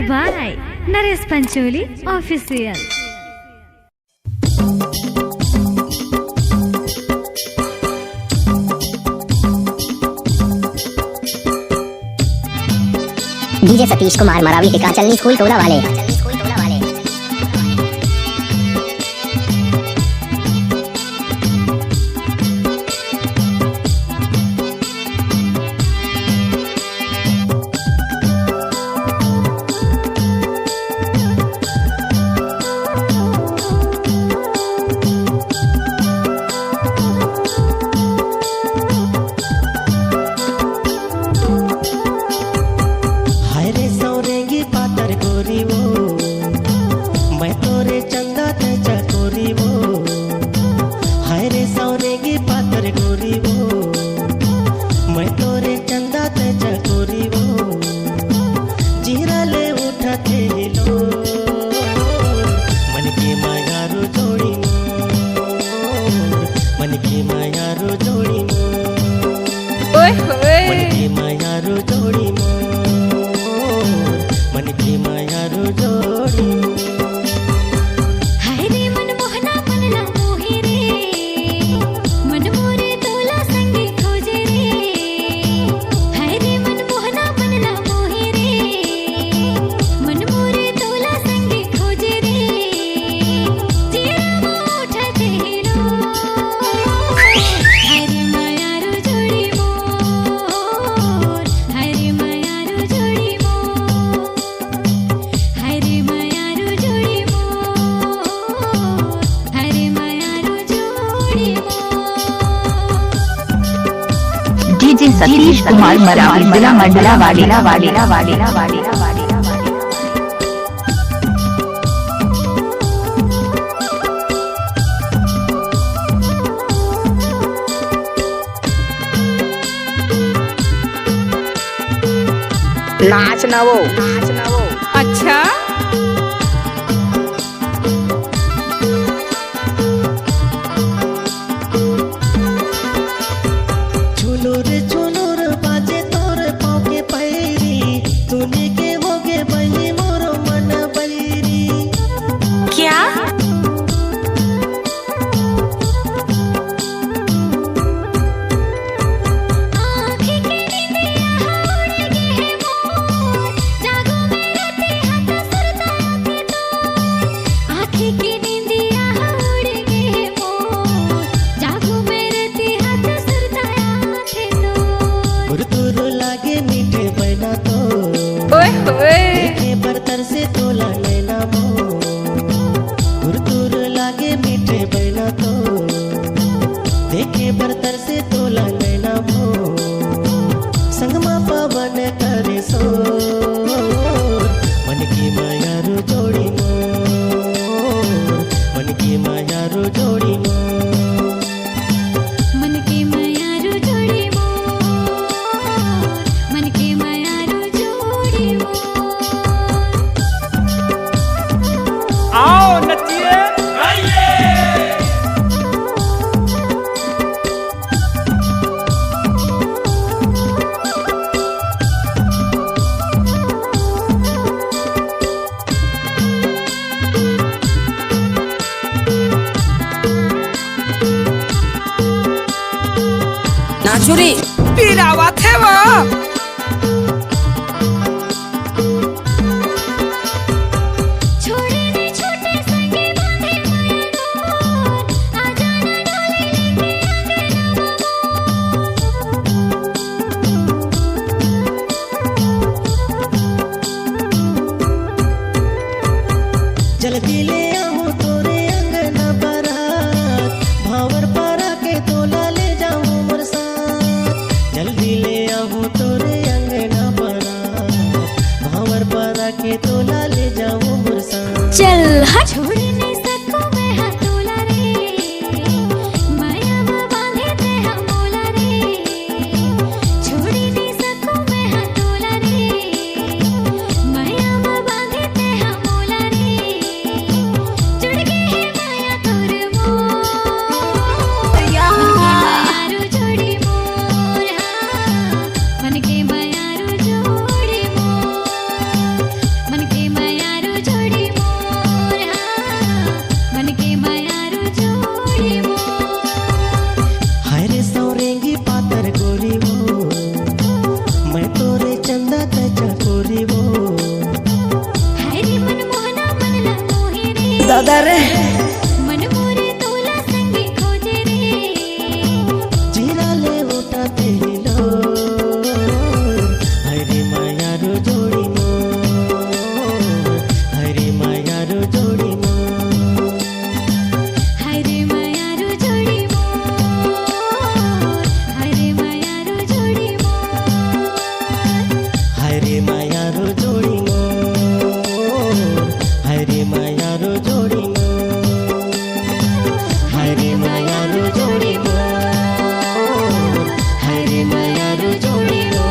by Naresh Pancholi Official. DJ Satish Kumar Maravi टिका चलनी school टोला वाले। डीजे सतीश कुमार मरावी मंडला वाड़ीला नाच ना वो अच्छा बर्तर से तोला लेना मो तुर लागे मीठे बना तो देखे बर्तर से तोला लेना मो संगमा पवन करे सो मन की माया रो जोड़ी मो मन की माया रो जोड़ी मो नाचुरी पीरावत है वो जल्दी ले आऊं तोरे अंगना बारात भावर पारा के तोला ले जाऊं बरसात जल्दी ले आऊं तोरे अंगना बारात भावर पारा के तोला ले जाऊं बरसात चल हट छोड़ नहीं सकूं मैं हथोला रे माया में बांधे ते हम मोला रे छोड़ नहीं सकूं मैं हथोला रे माया में बांधे ते हम मोला रे जुड़ गए है माया तोर मोर यार जोड़ी मोर मन के माया रो जोड़ी मोर मन के दादा रे मन मोरे तोला संगे खोजे रे जीरा ले उठा तेलो हरे मायारो जोड़ी मो हरे मायारो जोड़ी मो हरे मायारो जोड़ी मोर हरे मायारो जोड़ी मोर हरे मायारो जोड़ी मो हरे मायारो जोड़ी मो हरे मायारो जोड़ी मो हरे मायारो जोड़ी मो